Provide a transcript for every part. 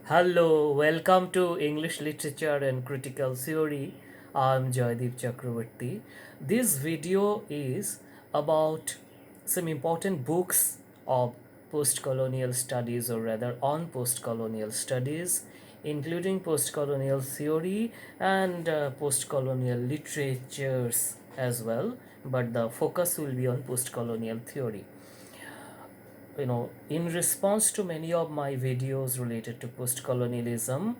Hello, welcome to English Literature and Critical Theory. I'm Joydeep Chakravarti. This video is about some important books of postcolonial studies, or rather, on postcolonial studies, including postcolonial theory and postcolonial literatures as well. But the focus will be on postcolonial theory. In response to many of my videos related to post-colonialism,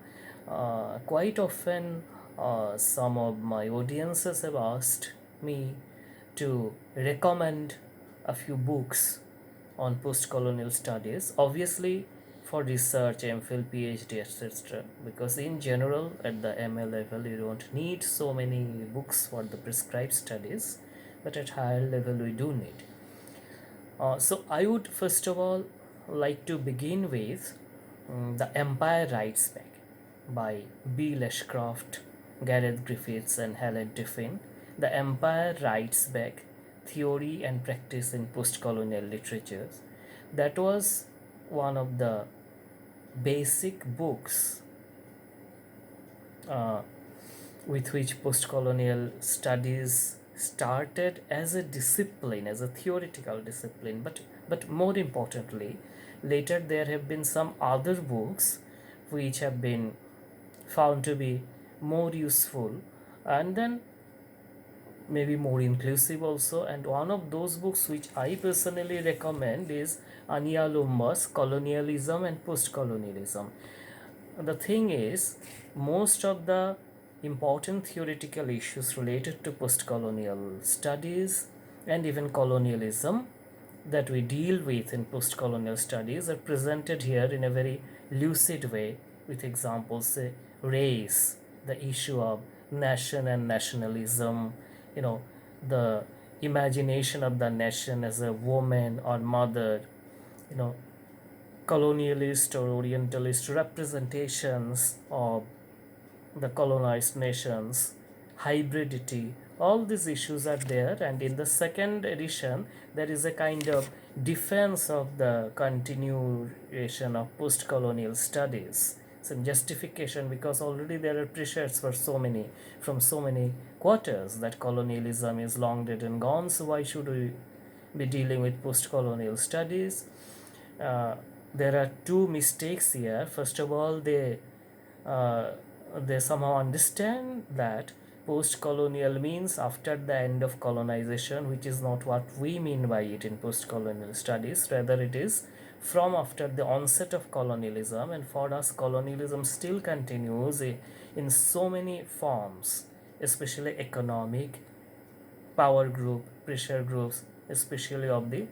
quite often some of my audiences have asked me to recommend a few books on post-colonial studies, obviously for research, MPhil, PhD, etc. Because in general, at the MA level, you don't need so many books for the prescribed studies, but at higher level, we do need. So I would first of all like to begin with The Empire Writes Back by B. Lashcraft, Gareth Griffiths, and Helen Tiffin. The Empire Writes Back: Theory and Practice in Postcolonial Literatures. That was one of the basic books uh, with which postcolonial studies started as a discipline, as a theoretical discipline. But more importantly, later there have been some other books which have been found to be more useful and then maybe more inclusive also. And one of those books which I personally recommend is Ania Lumba's Colonialism and Postcolonialism. The thing is, most of the important theoretical issues related to postcolonial studies and even colonialism that we deal with in postcolonial studies are presented here in a very lucid way with examples, say race, the issue of nation and nationalism, you know, the imagination of the nation as a woman or mother, you know, colonialist or orientalist representations of the colonized nations, hybridity, all these issues are there. And in the second edition, there is a kind of defense of the continuation of post colonial studies, some justification, because already there are pressures for so many from so many quarters that colonialism is long dead and gone, so why should we be dealing with post colonial studies? uh, there are two mistakes here. First of all, uh, they somehow understand that post-colonial means after the end of colonization, which is not what we mean by it in post-colonial studies. Rather, it is from after the onset of colonialism, and for us, colonialism still continues in so many forms, especially economic, power group, pressure groups, especially of the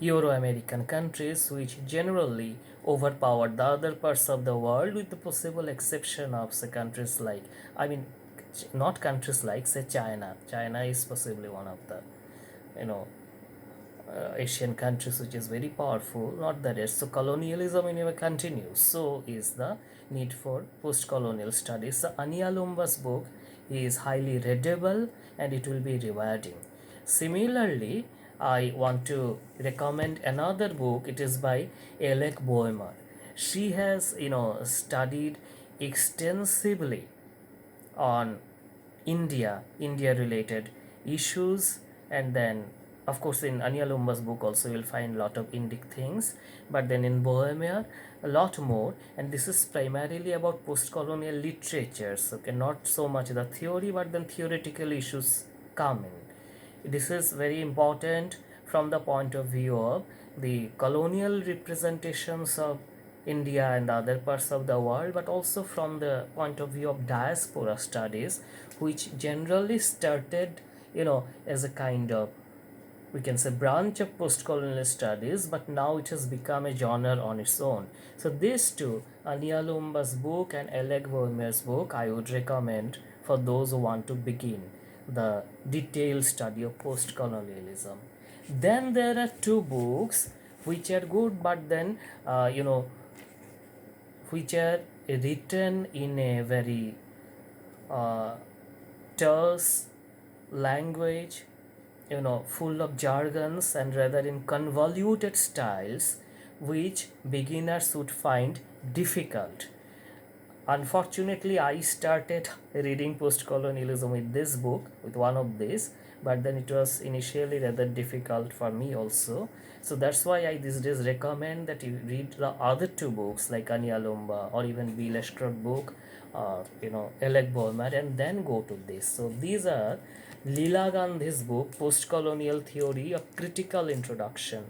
Euro-American countries, which generally overpowered the other parts of the world, with the possible exception of, say, countries like, I mean, not countries like, say, China. China is possibly one of the, you know, Asian countries which is very powerful, not the rest. So colonialism anyway continues. So is the need for post-colonial studies. So Ania Lumba's book is highly readable and it will be rewarding. Similarly, I want to recommend another book. It is by Alec Boehmer. She has, studied extensively on India related issues. And then, of course, in Ania Lumba's book also you'll find a lot of Indic things, but then in Bohemia a lot more. And this is primarily about post-colonial literatures, okay, not so much the theory, but then theoretical issues come in. This is very important from the point of view of the colonial representations of India and other parts of the world, but also from the point of view of diaspora studies, which generally started, as a kind of, we can say, branch of post-colonial studies, but now it has become a genre on its own. So these two, Ania Lumba's book and Alec Boehmer's book, I would recommend for those who want to begin the detailed study of post-colonialism. Then there are two books which are good, but then which are written in a very uh, terse language, full of jargons, and rather in convoluted styles, which beginners would find difficult. Unfortunately, I started reading post-colonialism with this book, with one of these, but then it was initially rather difficult for me also. So that's why I these days recommend that you read the other two books like Anya Lumba or even Bill Ashcroft book, Alec Bowman, and then go to this. So these are Leela Gandhi's book, Post-Colonial Theory, a Critical Introduction.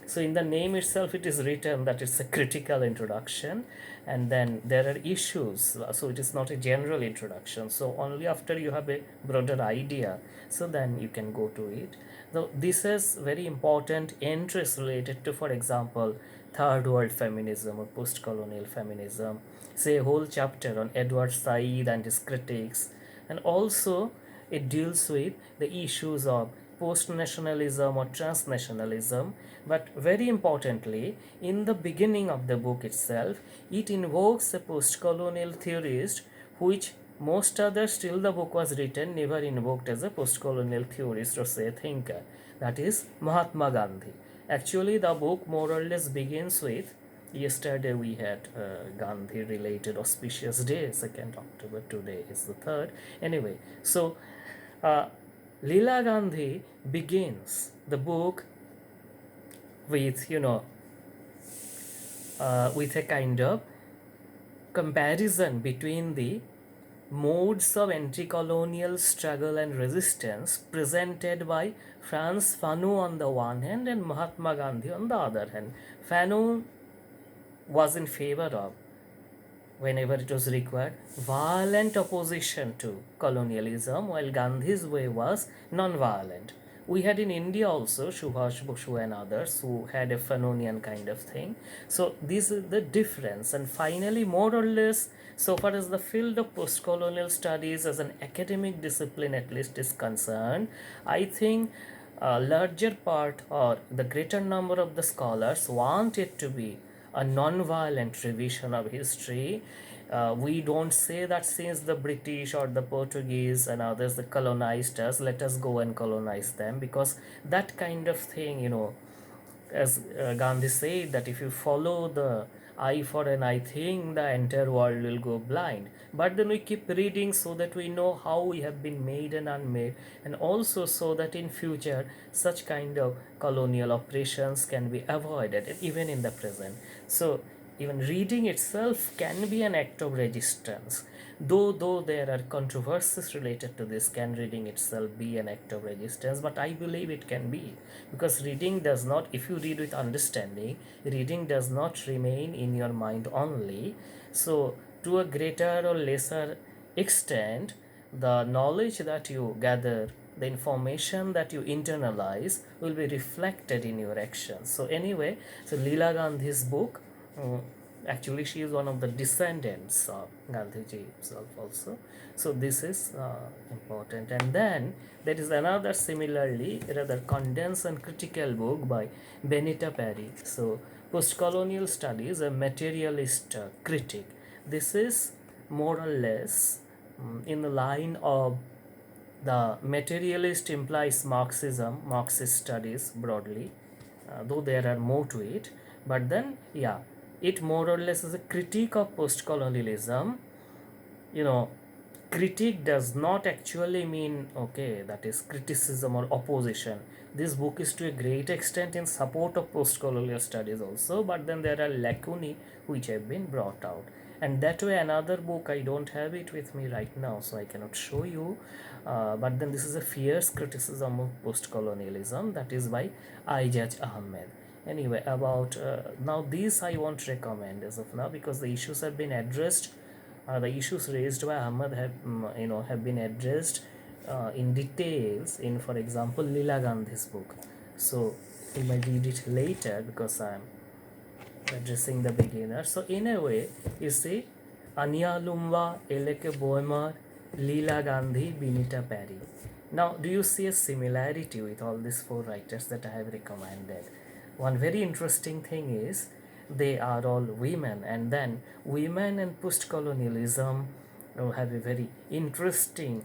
So in the name itself, it is written that it's a critical introduction, and then there are issues. So it is not a general introduction. So only after you have a broader idea, so then you can go to it. Now this is very important entries related to, for example, third world feminism or post-colonial feminism. Say a whole chapter on Edward Said and his critics, and also it deals with the issues of post-nationalism or transnationalism. But very importantly, in the beginning of the book itself, it invokes a post-colonial theorist which most others till the book was written never invoked as a post-colonial theorist or say thinker. That is Mahatma Gandhi. Actually, the book more or less begins with yesterday we had Gandhi related auspicious day, 2nd October, today is the 3rd. Anyway, so uh, Leela Gandhi begins the book with with a kind of comparison between the modes of anti-colonial struggle and resistance presented by Frantz Fanon on the one hand and Mahatma Gandhi on the other hand. Fanon was in favor of, whenever it was required, violent opposition to colonialism, while Gandhi's way was non-violent. We had in India also Subhash Bose and others who had a Fanonian kind of thing. So this is the difference. And finally, more or less, so far as the field of post-colonial studies as an academic discipline at least is concerned, I think a larger part or the greater number of the scholars want it to be a non-violent revision of history. We don't say that since the British or the Portuguese and others that colonized us, let us go and colonize them, because that kind of thing, as Gandhi said, that if you follow the eye for an eye thing, the entire world will go blind. But then we keep reading so that we know how we have been made and unmade, and also so that in future such kind of colonial operations can be avoided, even in the present. So even reading itself can be an act of resistance. Though there are controversies related to this, can reading itself be an act of resistance? But I believe it can be, because reading does not, if you read with understanding, reading does not remain in your mind only. So to a greater or lesser extent, the knowledge that you gather, the information that you internalize will be reflected in your actions. So anyway, so Leela Gandhi's book, actually she is one of the descendants of Gandhiji himself also. So this is important. And then there is another similarly rather condensed and critical book by Benita Perry. So Postcolonial Studies, a materialist critic. This is more or less in the line of the materialist implies Marxism, Marxist studies broadly, though there are more to it. But then, yeah, it more or less is a critique of post-colonialism. Critique does not actually mean, okay, that is criticism or opposition. This book is to a great extent in support of post-colonial studies also, but then there are lacunae which have been brought out. And that way, another book, I don't have it with me right now, so I cannot show you. But then this is a fierce criticism of post-colonialism, that is by Ijaz Ahmed. Anyway, about now these I won't recommend as of now, because the issues have been addressed. The issues raised by Ahmed have been addressed in details in, for example, Leela Gandhi's book. So you might read it later because I'm addressing the beginner. So in a way, you see, Anya Lumba, Eleke Boemer, Leela Gandhi, Benita Perry. Now, do you see a similarity with all these four writers that I have recommended? One very interesting thing is they are all women, and then women and post-colonialism have a very interesting,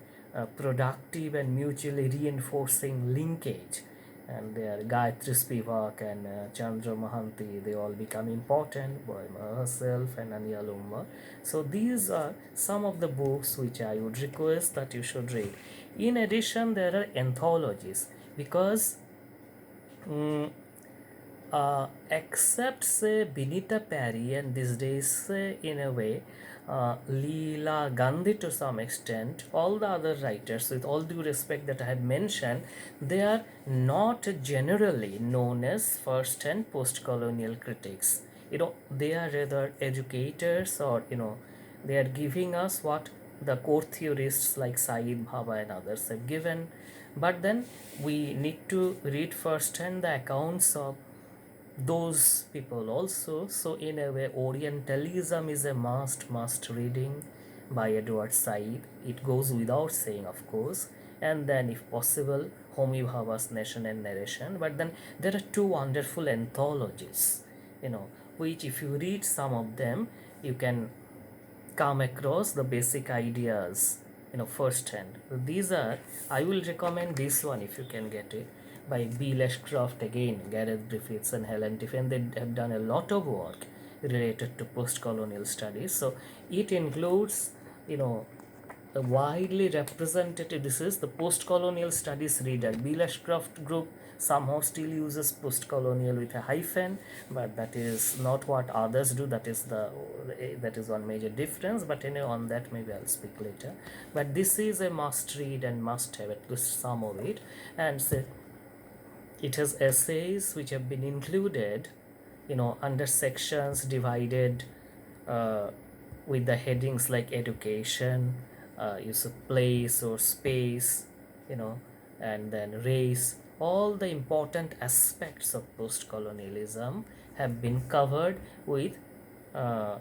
productive and mutually reinforcing linkage. and their Gayatri Spivak and Chandra Mahanti, they all become important, Boima herself and Anya Lumba. So these are some of the books which I would request that you should read. In addition, there are anthologies because except say Benita Perry and these days in a way Leela Gandhi to some extent, all the other writers, with all due respect that I have mentioned, they are not generally known as first and post-colonial critics. They are rather educators, or they are giving us what the core theorists like Saeed Bhaba and others have given. But then we need to read first hand the accounts of those people also. So in a way, Orientalism is a must reading by Edward Said. It goes without saying, of course. And then, if possible, Homi Bhabha's Nation and Narration. But then there are two wonderful anthologies, which if you read some of them, you can come across the basic ideas firsthand. So these are, I will recommend this one if you can get it, by B. Leshcraft again, Gareth Griffiths and Helen Tiffin. They have done a lot of work related to post-colonial studies. So it includes the widely represented, this is the post-colonial studies reader. B. Leshcraft group somehow still uses post-colonial with a hyphen, but that is not what others do. That is one major difference, but anyway, on that maybe I'll speak later. But this is a must read and must have at least some of it. And so it has essays which have been included under sections divided uh, with the headings like education, use of place or space, and then race. All the important aspects of post-colonialism have been covered with uh,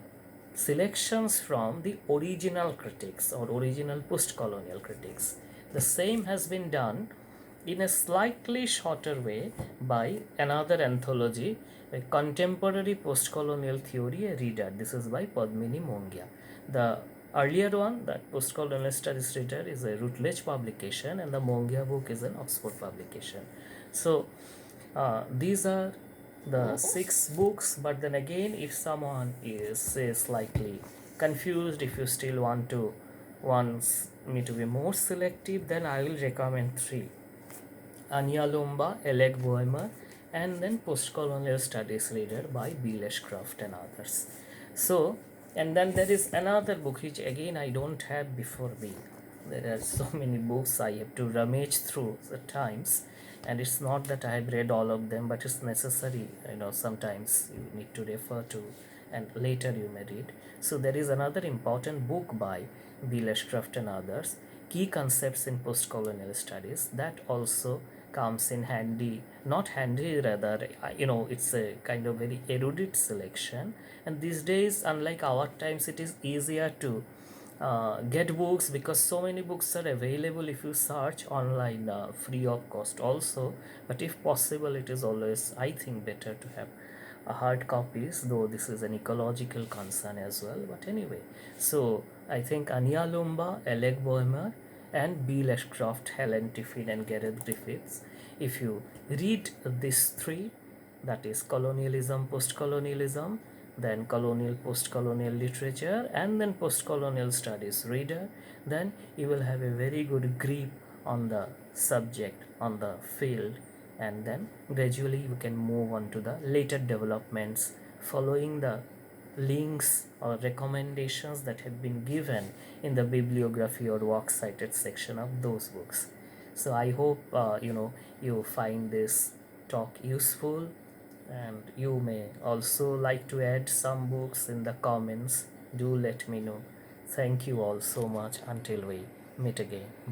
selections from the original critics or original post-colonial critics. The same has been done in a slightly shorter way by another anthology, a contemporary post-colonial theory, a reader. This is by Padmini Mongia. The earlier one, that post-colonial studies reader, is a Routledge publication, and the Mongia book is an Oxford publication. So these are the 6 books. But then again, if someone is say slightly confused, if you still wants me to be more selective, then I will recommend 3: Anya Lumba, Oleg Boehmer, and then Postcolonial Studies reader by B. Leshcraft and others. So, and then there is another book which again I don't have before me. There are so many books I have to rummage through at times, and it's not that I have read all of them, but it's necessary. Sometimes you need to refer to, and later you may read. So there is another important book by B. Leshcraft and others, Key Concepts in Postcolonial Studies, that also comes in handy, not handy rather, it's a kind of very erudite selection. And these days, unlike our times, it is easier to get books because so many books are available if you search online, free of cost also. But if possible, it is always, I think, better to have hard copies, though this is an ecological concern as well. But anyway, so I think Anya Lumba, Oleg Boehmer, and B. Leshcraft, Helen Tiffin, and Gareth Griffiths. If you read these 3, that is colonialism, post-colonialism, then colonial, post-colonial literature, and then post-colonial studies reader, then you will have a very good grip on the subject, on the field, and then gradually you can move on to the later developments following the links or recommendations that have been given in the bibliography or works cited section of those books. So I hope you find this talk useful, and you may also like to add some books in the comments. Do let me know. Thank you all so much. Until we meet again.